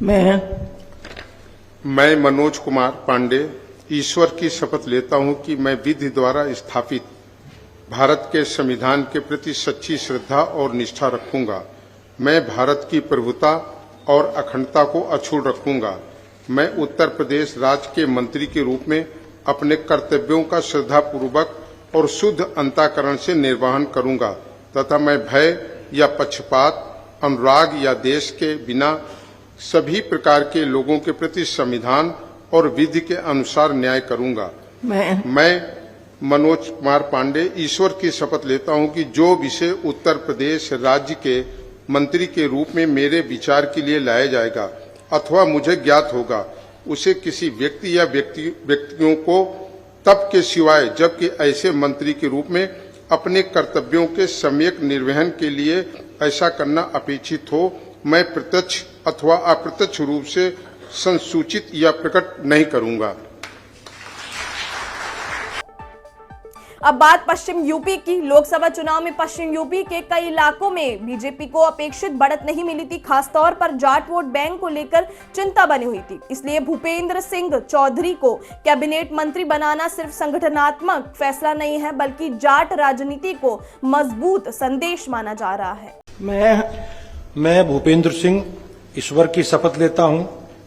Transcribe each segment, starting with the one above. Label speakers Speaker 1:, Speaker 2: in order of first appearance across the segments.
Speaker 1: मैं मनोज कुमार पांडे ईश्वर की शपथ लेता हूं कि मैं विधि द्वारा स्थापित भारत के संविधान के प्रति सच्ची श्रद्धा और निष्ठा रखूंगा। मैं भारत की प्रभुता और अखंडता को अक्षुण्ण रखूंगा। मैं उत्तर प्रदेश राज्य के मंत्री के रूप में अपने कर्तव्यों का श्रद्धापूर्वक और शुद्ध अंतःकरण से निर्वहन करूंगा तथा मैं भय या पक्षपात, अनुराग या द्वेष के बिना सभी प्रकार के लोगों के प्रति संविधान और विधि के अनुसार न्याय करूंगा। मैं मनोज कुमार पांडे ईश्वर की शपथ लेता हूं कि जो विषय उत्तर प्रदेश राज्य के मंत्री के रूप में मेरे विचार के लिए लाया जाएगा अथवा मुझे ज्ञात होगा, उसे किसी व्यक्ति या व्यक्तियों को तब के सिवाय जबकि ऐसे मंत्री के रूप में अपने कर्तव्यों के सम्यक निर्वहन के लिए ऐसा करना अपेक्षित हो, मैं प्रत्यक्ष अथवा अप्रत्यक्ष रूप से संसूचित या प्रकट नहीं करूंगा।
Speaker 2: अब बात पश्चिम यूपी की। लोकसभा चुनाव में पश्चिम यूपी के कई इलाकों में बीजेपी को अपेक्षित बढ़त नहीं मिली थी। खासतौर पर जाट वोट बैंक को लेकर चिंता बनी हुई थी। इसलिए भूपेंद्र सिंह चौधरी को कैबिनेट मंत्री बनाना सिर्फ संगठनात्मक फैसला नहीं है, बल्कि जाट राजनीति को मजबूत संदेश माना जा रहा है।
Speaker 3: मैं भूपेंद्र सिंह ईश्वर की शपथ लेता हूं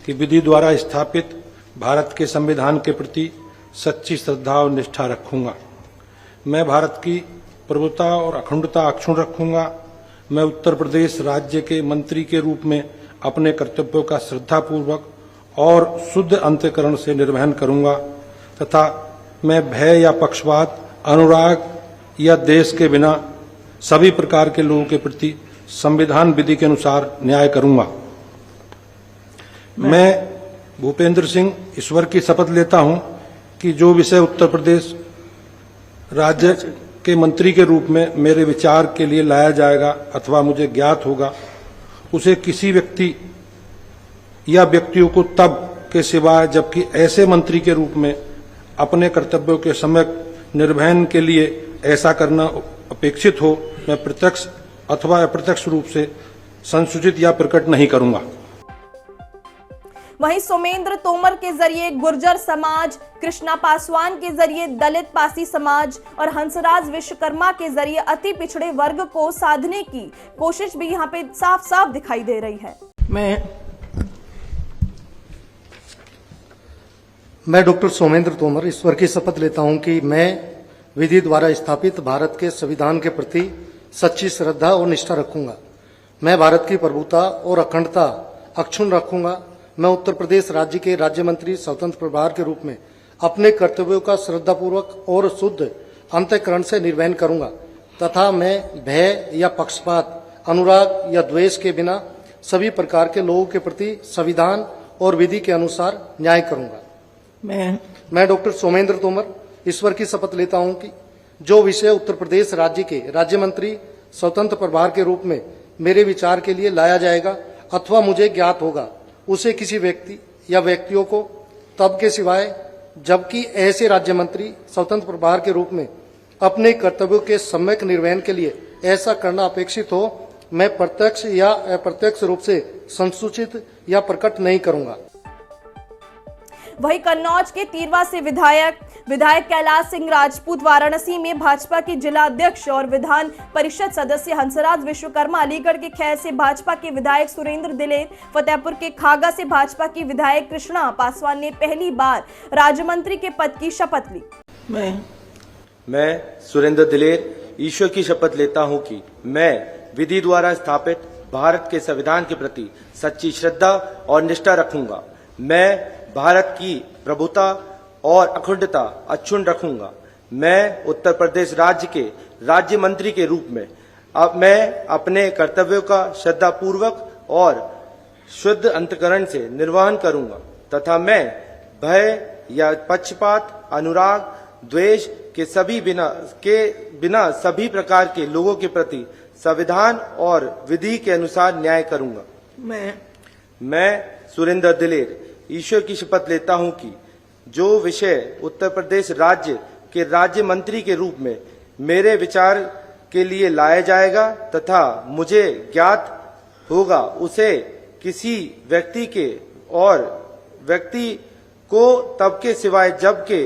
Speaker 3: कि विधि द्वारा स्थापित भारत के संविधान के प्रति सच्ची श्रद्धा और निष्ठा रखूंगा। मैं भारत की प्रभुता और अखंडता अक्षुण्ण रखूंगा। मैं उत्तर प्रदेश राज्य के मंत्री के रूप में अपने कर्तव्यों का श्रद्धापूर्वक और शुद्ध अंतःकरण से निर्वहन करूंगा तथा मैं भय या पक्षपात, अनुराग या द्वेष के बिना सभी प्रकार के लोगों के प्रति संविधान विधि के अनुसार न्याय करूंगा। मैं भूपेंद्र सिंह ईश्वर की शपथ लेता हूं कि जो विषय उत्तर प्रदेश राज्य के मंत्री के रूप में मेरे विचार के लिए लाया जाएगा अथवा मुझे ज्ञात होगा, उसे किसी व्यक्ति या व्यक्तियों को तब के सिवाय जबकि ऐसे मंत्री के रूप में अपने कर्तव्यों के सम्यक निर्वहन के लिए ऐसा करना अपेक्षित हो, मैं प्रत्यक्ष अथवा अप्रत्यक्ष रूप से संसूचित या प्रकट नहीं करूंगा।
Speaker 2: वहीं सोमेंद्र तोमर के जरिए गुर्जर समाज, कृष्णा पासवान के जरिए दलित पासी समाज और हंसराज विश्वकर्मा के जरिए अति पिछड़े वर्ग को साधने की कोशिश भी यहाँ पे साफ साफ दिखाई दे रही है।
Speaker 4: मैं डॉक्टर सोमेंद्र तोमर ईश्वर की शपथ लेता हूं कि मैं विधि द्वारा स्थापित भारत के संविधान के प्रति सच्ची श्रद्धा और निष्ठा रखूंगा। मैं भारत की प्रभुता और अखंडता अक्षुण्ण रखूंगा। मैं उत्तर प्रदेश राज्य के राज्य मंत्री स्वतंत्र प्रभार के रूप में अपने कर्तव्यों का श्रद्धापूर्वक और शुद्ध अंतःकरण से निर्वहन करूंगा तथा मैं भय या पक्षपात, अनुराग या द्वेष के बिना सभी प्रकार के लोगों के प्रति संविधान और विधि के अनुसार न्याय करूंगा। मैं डॉक्टर सोमेंद्र तोमर ईश्वर की शपथ लेता हूं कि जो विषय उत्तर प्रदेश राज्य के राज्य मंत्री स्वतंत्र प्रभार के रूप में मेरे विचार के लिए लाया जाएगा अथवा मुझे ज्ञात होगा, उसे किसी व्यक्ति या व्यक्तियों को तब के सिवाय जबकि ऐसे राज्य मंत्री स्वतंत्र प्रभार के रूप में अपने कर्तव्यों के सम्यक निर्वहन के लिए ऐसा करना अपेक्षित हो, मैं प्रत्यक्ष या अप्रत्यक्ष रूप से संसूचित या प्रकट नहीं करूंगा।
Speaker 2: वहीं कन्नौज के तिरवा से विधायक कैलाश सिंह राजपूत, वाराणसी में भाजपा के जिला अध्यक्ष और विधान परिषद सदस्य हंसराज विश्वकर्मा, अलीगढ़ के खैर से भाजपा के विधायक सुरेंद्र दिलेर, फतेहपुर के खागा से भाजपा की विधायक कृष्णा पासवान ने पहली बार राज्य मंत्री के पद की शपथ ली।
Speaker 5: मैं सुरेंद्र दिलेर ईश्वर की शपथ लेता हूं कि मैं विधि द्वारा स्थापित भारत के संविधान के प्रति सच्ची श्रद्धा और निष्ठा रखूंगा। मैं भारत की प्रभुता और अखंडता अक्षुण्ण रखूंगा। मैं उत्तर प्रदेश राज्य के राज्य मंत्री के रूप में मैं अपने कर्तव्यों का श्रद्धापूर्वक और शुद्ध अंतःकरण से निर्वहन करूंगा तथा मैं भय या पक्षपात, अनुराग, द्वेष के बिना सभी प्रकार के लोगों के प्रति संविधान और विधि के अनुसार न्याय करूंगा। मैं सुरेंद्र दिलेर ईश्वर की शपथ लेता हूं कि जो विषय उत्तर प्रदेश राज्य के राज्य मंत्री के रूप में मेरे विचार के लिए लाया जाएगा तथा मुझे ज्ञात होगा, उसे किसी व्यक्ति के और व्यक्ति को तब के सिवाय जबकि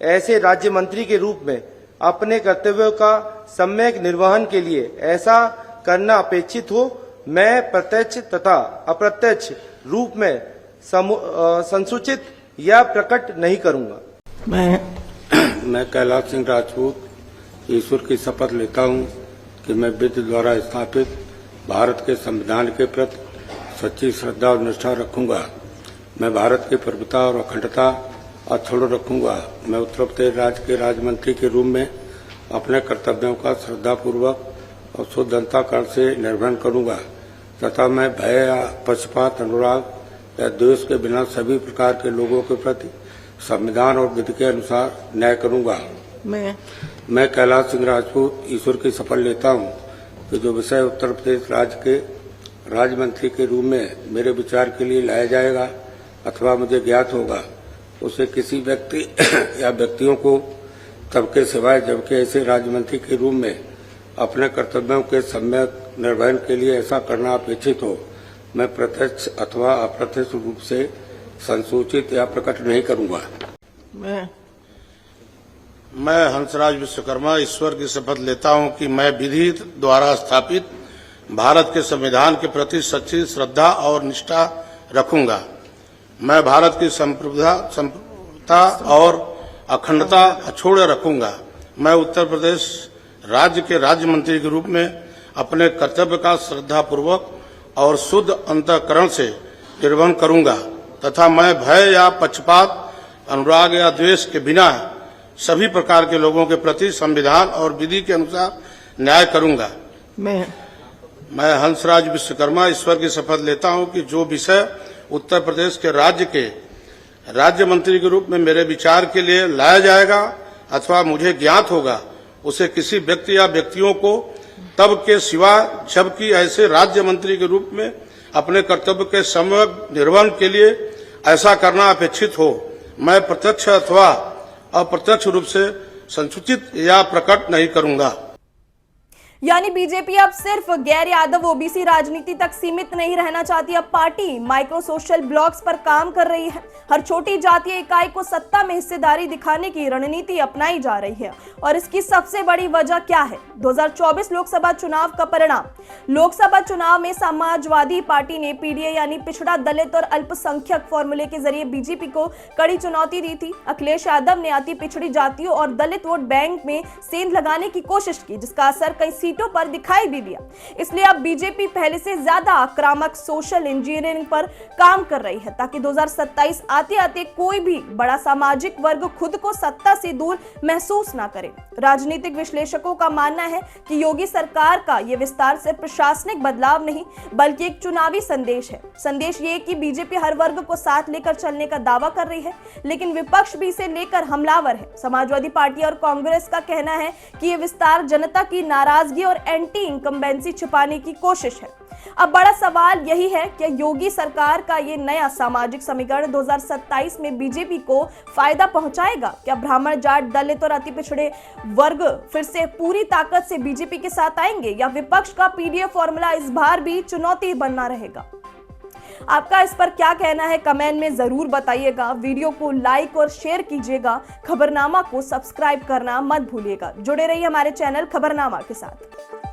Speaker 5: ऐसे राज्य मंत्री के रूप में अपने कर्तव्यों का सम्यक निर्वहन के लिए ऐसा करना अपेक्षित हो, मैं प्रत्यक्ष तथा अप्रत्यक्ष रूप में संसूचित या प्रकट नहीं करूंगा।
Speaker 6: मैं कैलाश सिंह राजपूत ईश्वर की शपथ लेता हूं कि मैं विधि द्वारा स्थापित भारत के संविधान के प्रति सच्ची श्रद्धा और निष्ठा रखूंगा। मैं भारत की प्रभुता और अखंडता अक्षुण्ण रखूंगा। मैं उत्तर प्रदेश राज्य के राज्य मंत्री के रूप में अपने कर्तव्यों का श्रद्धापूर्वक और शुद्ध अंतःकरण से निर्वहन करूंगा तथा मैं भय या पक्षपात, अनुराग या द्वेष के बिना सभी प्रकार के लोगों के प्रति संविधान और विधि के अनुसार न्याय करूंगा। मैं कैलाश सिंह राजपूत ईश्वर की शपथ लेता हूं कि जो विषय उत्तर प्रदेश राज्य के राज्य मंत्री के रूप में मेरे विचार के लिए लाया जाएगा अथवा मुझे ज्ञात होगा, उसे किसी व्यक्ति या व्यक्तियों को तब के सिवाय जबकि ऐसे राज्य मंत्री के रूप में अपने कर्तव्यों के सम्यक निर्वहन के लिए ऐसा करना अपेक्षित हो, मैं प्रत्यक्ष अथवा अप्रत्यक्ष रूप से संसूचित या प्रकट नहीं करूंगा।
Speaker 7: मैं हंसराज विश्वकर्मा ईश्वर की शपथ लेता हूं कि मैं विधि द्वारा स्थापित भारत के संविधान के प्रति सच्ची श्रद्धा और निष्ठा रखूंगा। मैं भारत की संप्रभुता और अखंडता अक्षुण्ण रखूंगा। मैं उत्तर प्रदेश राज्य के राज्य मंत्री के रूप में अपने कर्तव्य का श्रद्धापूर्वक और शुद्ध अंतःकरण से निर्वहन करूंगा तथा मैं भय या पक्षपात, अनुराग या द्वेष के बिना सभी प्रकार के लोगों के प्रति संविधान और विधि के अनुसार न्याय करूंगा। मैं हंसराज विश्वकर्मा ईश्वर की शपथ लेता हूं कि जो विषय उत्तर प्रदेश के राज्य मंत्री के रूप में मेरे विचार के लिए लाया जाएगा अथवा मुझे ज्ञात होगा, उसे किसी व्यक्ति या व्यक्तियों को तब के सिवा जबकि ऐसे राज्य मंत्री के रूप में अपने कर्तव्य के सम्यक निर्वहन के लिए ऐसा करना अपेक्षित हो, मैं प्रत्यक्ष अथवा अप्रत्यक्ष रूप से संसूचित या प्रकट नहीं करूंगा।
Speaker 2: यानी बीजेपी अब सिर्फ गैर यादव ओबीसी राजनीति तक सीमित नहीं रहना चाहती। अब पार्टी माइक्रो सोशल ब्लॉक्स पर काम कर रही है। हर छोटी जातीय इकाई को सत्ता में हिस्सेदारी दिखाने की रणनीति अपनाई जा रही है और इसकी सबसे बड़ी वजह क्या है? 2024 लोकसभा चुनाव का परिणाम। लोकसभा चुनाव में समाजवादी पार्टी ने पीडीए यानी पिछड़ा, दलित और अल्पसंख्यक फॉर्मूले के जरिए बीजेपी को कड़ी चुनौती दी थी। अखिलेश यादव ने अति पिछड़ी जातियों और दलित वोट बैंक में सेंध लगाने की कोशिश की, जिसका असर कई सीटों पर दिखाई भी दिया। इसलिए अब बीजेपी पहले से ज्यादा आक्रामक सोशल इंजीनियरिंग पर काम कर रही है ताकि 2027 आते आते कोई भी बड़ा सामाजिक वर्ग खुद को सत्ता से दूर महसूस ना करे। राजनीतिक विश्लेषकों का मानना है कि योगी सरकार का यह विस्तार सिर्फ प्रशासनिक बदलाव नहीं बल्कि एक चुनावी संदेश है। संदेश ये कि बीजेपी हर वर्ग को साथ लेकर चलने का दावा कर रही है, लेकिन विपक्ष भी इसे लेकर हमलावर है। समाजवादी पार्टी और कांग्रेस का कहना है कि यह विस्तार जनता की नाराजगी और एंटी इनकम्बेंसी छिपाने की कोशिश है। अब बड़ा सवाल यही है कि योगी सरकार का ये नया सामाजिक समीकरण 2027 में बीजेपी को फायदा पहुंचाएगा? क्या ब्राह्मण, जाट, दलित और अति पिछड़े वर्ग फिर से पूरी ताकत से बीजेपी के साथ आएंगे या विपक्ष का पीडीए फॉर्मूला इस बार भी चुनौती बना रहेगा? आपका इस पर क्या कहना है कमेंट में जरूर बताइएगा। वीडियो को लाइक और शेयर कीजिएगा। खबरनामा को सब्सक्राइब करना मत भूलिएगा। जुड़े रहिए हमारे चैनल खबरनामा के साथ।